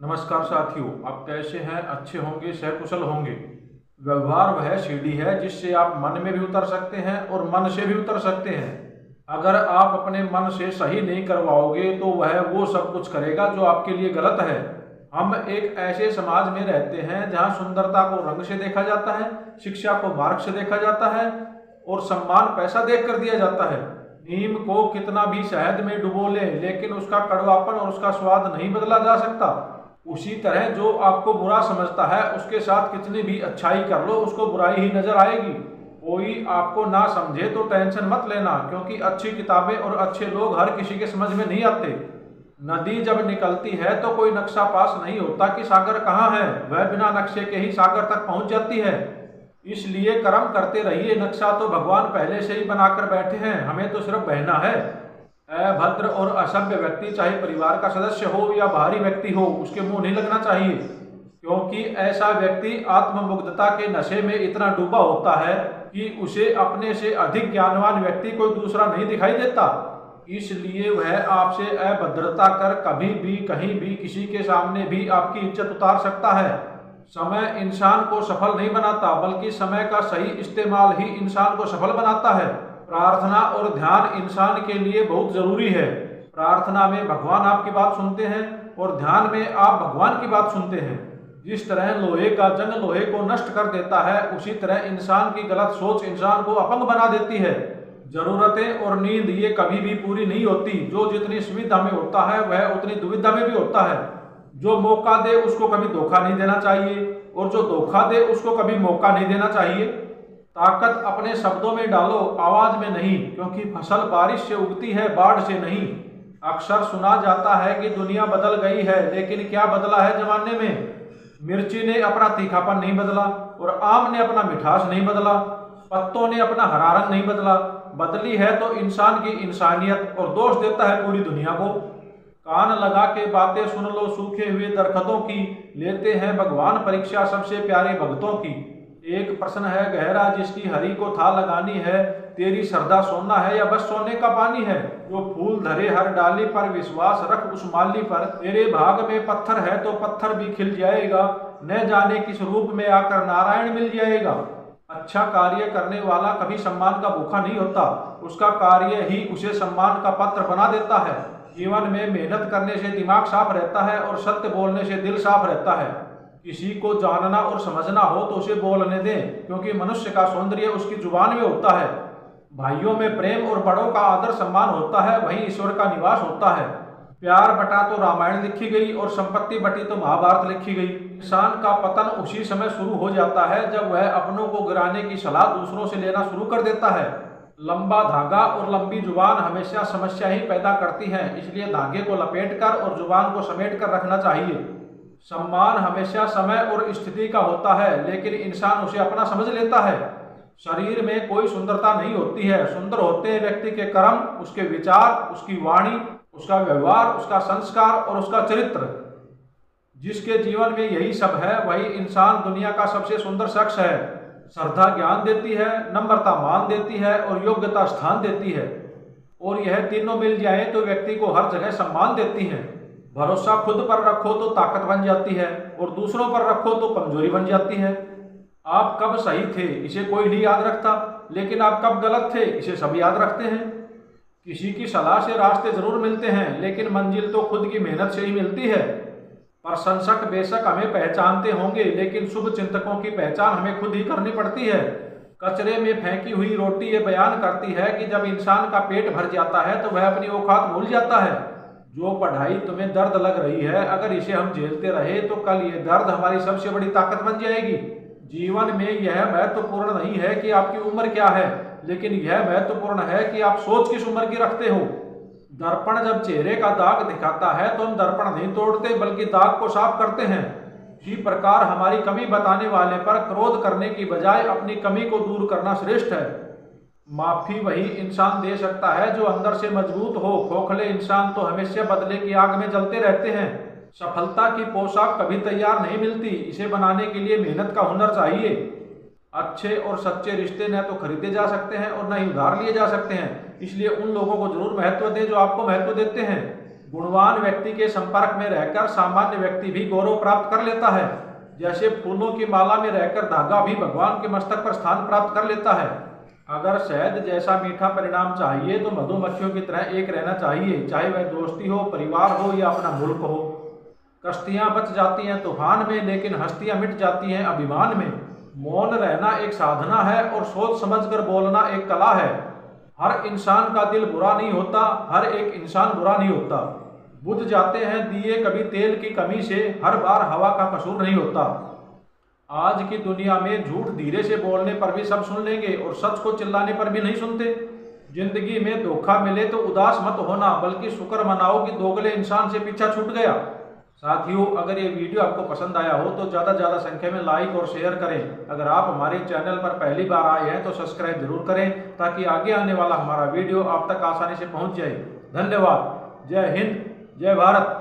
नमस्कार साथियों, आप कैसे हैं? अच्छे होंगे, सहकुशल होंगे। व्यवहार वह सीढ़ी है जिससे आप मन में भी उतर सकते हैं और मन से भी उतर सकते हैं। अगर आप अपने मन से सही नहीं करवाओगे तो वह वो सब कुछ करेगा जो आपके लिए गलत है। हम एक ऐसे समाज में रहते हैं जहां सुंदरता को रंग से देखा जाता है, शिक्षा को मार्ग से देखा जाता है और सम्मान पैसा देख कर दिया जाता है। नीम को कितना भी शहद में डुबो ले, लेकिन उसका कड़वापन और उसका स्वाद नहीं बदला जा सकता। उसी तरह जो आपको बुरा समझता है उसके साथ कितनी भी अच्छाई कर लो, उसको बुराई ही नजर आएगी। कोई आपको ना समझे तो टेंशन मत लेना, क्योंकि अच्छी किताबें और अच्छे लोग हर किसी के समझ में नहीं आते। नदी जब निकलती है तो कोई नक्शा पास नहीं होता कि सागर कहाँ है, वह बिना नक्शे के ही सागर तक पहुंच जाती है। इसलिए कर्म करते रहिए, नक्शा तो भगवान पहले से ही बनाकर बैठे हैं, हमें तो सिर्फ बहना है। अभद्र और असभ्य व्यक्ति चाहे परिवार का सदस्य हो या बाहरी व्यक्ति हो, उसके मुंह नहीं लगना चाहिए, क्योंकि ऐसा व्यक्ति आत्ममुग्धता के नशे में इतना डूबा होता है कि उसे अपने से अधिक ज्ञानवान व्यक्ति कोई दूसरा नहीं दिखाई देता। इसलिए वह आपसे अभद्रता कर कभी भी कहीं भी किसी के सामने भी आपकी इज्जत उतार सकता है। समय इंसान को सफल नहीं बनाता, बल्कि समय का सही इस्तेमाल ही इंसान को सफल बनाता है। प्रार्थना और ध्यान इंसान के लिए बहुत जरूरी है। प्रार्थना में भगवान आपकी बात सुनते हैं और ध्यान में आप भगवान की बात सुनते हैं। जिस तरह लोहे का जंग लोहे को नष्ट कर देता है, उसी तरह इंसान की गलत सोच इंसान को अपंग बना देती है। जरूरतें और नींद ये कभी भी पूरी नहीं होती। जो जितनी सुविधा में होता है वह उतनी दुविधा में भी होता है। जो मौका दे उसको कभी धोखा नहीं देना चाहिए, और जो धोखा दे उसको कभी मौका नहीं देना चाहिए। ताकत अपने शब्दों में डालो, आवाज में नहीं, क्योंकि फसल बारिश से उगती है, बाढ़ से नहीं। अक्सर सुना जाता है कि दुनिया बदल गई है, लेकिन क्या बदला है जमाने में? मिर्ची ने अपना तीखापन नहीं बदला और आम ने अपना मिठास नहीं बदला, पत्तों ने अपना हरा रंग नहीं बदला। बदली है तो इंसान की इंसानियत, और दोष देता है पूरी दुनिया को। कान लगा के बातें सुन लो सूखे हुए दरख्तों की, लेते हैं भगवान परीक्षा सबसे प्यारे भक्तों की। एक प्रश्न है गहरा जिसकी हरि को था लगानी है, तेरी श्रद्धा सोना है या बस सोने का पानी है। जो फूल धरे हर डाली पर, विश्वास रख उस माली पर। तेरे भाग में पत्थर है तो पत्थर भी खिल जाएगा, न जाने किस रूप में आकर नारायण मिल जाएगा। अच्छा कार्य करने वाला कभी सम्मान का भूखा नहीं होता, उसका कार्य ही उसे सम्मान का पात्र बना देता है। जीवन में मेहनत करने से दिमाग साफ रहता है और सत्य बोलने से दिल साफ रहता है। किसी को जानना और समझना हो तो उसे बोलने दें, क्योंकि मनुष्य का सौंदर्य उसकी जुबान में होता है। भाइयों में प्रेम और बड़ों का आदर सम्मान होता है, वहीं ईश्वर का निवास होता है। प्यार बटा तो रामायण लिखी गई और संपत्ति बटी तो महाभारत लिखी गई। इंसान का पतन उसी समय शुरू हो जाता है जब वह अपनों को गिराने की सलाह दूसरों से लेना शुरू कर देता है। लंबा धागा और लंबी जुबान हमेशा समस्या ही पैदा करती हैं, इसलिए धागे को लपेट कर और जुबान को समेट कर रखना चाहिए। सम्मान हमेशा समय और स्थिति का होता है, लेकिन इंसान उसे अपना समझ लेता है। शरीर में कोई सुंदरता नहीं होती है, सुंदर होते हैं व्यक्ति के कर्म, उसके विचार, उसकी वाणी, उसका व्यवहार, उसका संस्कार और उसका चरित्र। जिसके जीवन में यही सब है वही इंसान दुनिया का सबसे सुंदर शख्स है। श्रद्धा ज्ञान देती है, नम्रता मान देती है और योग्यता स्थान देती है। और यह तीनों मिल जाए तो व्यक्ति को हर जगह सम्मान देती हैं। भरोसा खुद पर रखो तो ताकत बन जाती है, और दूसरों पर रखो तो कमजोरी बन जाती है। आप कब सही थे इसे कोई नहीं याद रखता, लेकिन आप कब गलत थे इसे सब याद रखते हैं। किसी की सलाह से रास्ते जरूर मिलते हैं, लेकिन मंजिल तो खुद की मेहनत से ही मिलती है। प्रशंसक बेशक हमें पहचानते होंगे, लेकिन शुभ चिंतकों की पहचान हमें खुद ही करनी पड़ती है। कचरे में फेंकी हुई रोटी ये बयान करती है कि जब इंसान का पेट भर जाता है तो वह अपनी औकात भूल जाता है। जो पढ़ाई तुम्हें दर्द लग रही है, अगर इसे हम झेलते रहे तो कल ये दर्द हमारी सबसे बड़ी ताकत बन जाएगी। जीवन में यह महत्वपूर्ण नहीं है कि आपकी उम्र क्या है, लेकिन यह महत्वपूर्ण है कि आप सोच किस उम्र की रखते हो। दर्पण जब चेहरे का दाग दिखाता है तो हम दर्पण नहीं तोड़ते, बल्कि दाग को साफ करते हैं। इसी प्रकार हमारी कमी बताने वाले पर क्रोध करने की बजाय अपनी कमी को दूर करना श्रेष्ठ है। माफी वही इंसान दे सकता है जो अंदर से मजबूत हो। खोखले इंसान तो हमेशा बदले की आग में जलते रहते हैं। सफलता की पोशाक कभी तैयार नहीं मिलती, इसे बनाने के लिए मेहनत का हुनर चाहिए। अच्छे और सच्चे रिश्ते न तो खरीदे जा सकते हैं और न ही उधार लिए जा सकते हैं, इसलिए उन लोगों को जरूर महत्व दें जो आपको महत्व देते हैं। गुणवान व्यक्ति के संपर्क में रहकर सामान्य व्यक्ति भी गौरव प्राप्त कर लेता है। जैसे फूलों की माला में रहकर धागा भी भगवान के मस्तक पर स्थान प्राप्त कर लेता है। अगर शहद जैसा मीठा परिणाम चाहिए तो मधुमक्खियों की तरह एक रहना चाहिए, चाहे वह दोस्ती हो, परिवार हो या अपना मुल्क हो। कश्तियां बच जाती हैं तूफान में, लेकिन हस्तियां मिट जाती हैं अभिमान में। मौन रहना एक साधना है और सोच समझकर बोलना एक कला है। हर इंसान का दिल बुरा नहीं होता, हर एक इंसान बुरा नहीं होता। बुझ जाते हैं दिए कभी तेल की कमी से, हर बार हवा का कसूर नहीं होता। आज की दुनिया में झूठ धीरे से बोलने पर भी सब सुन लेंगे और सच को चिल्लाने पर भी नहीं सुनते। जिंदगी में धोखा मिले तो उदास मत होना, बल्कि शुक्र मनाओ कि दोगले इंसान से पीछा छूट गया। साथियों, अगर ये वीडियो आपको पसंद आया हो तो ज़्यादा संख्या में लाइक और शेयर करें। अगर आप हमारे चैनल पर पहली बार आए हैं तो सब्सक्राइब जरूर करें, ताकि आगे आने वाला हमारा वीडियो आप तक आसानी से पहुंच जाए। धन्यवाद। जय हिंद, जय भारत।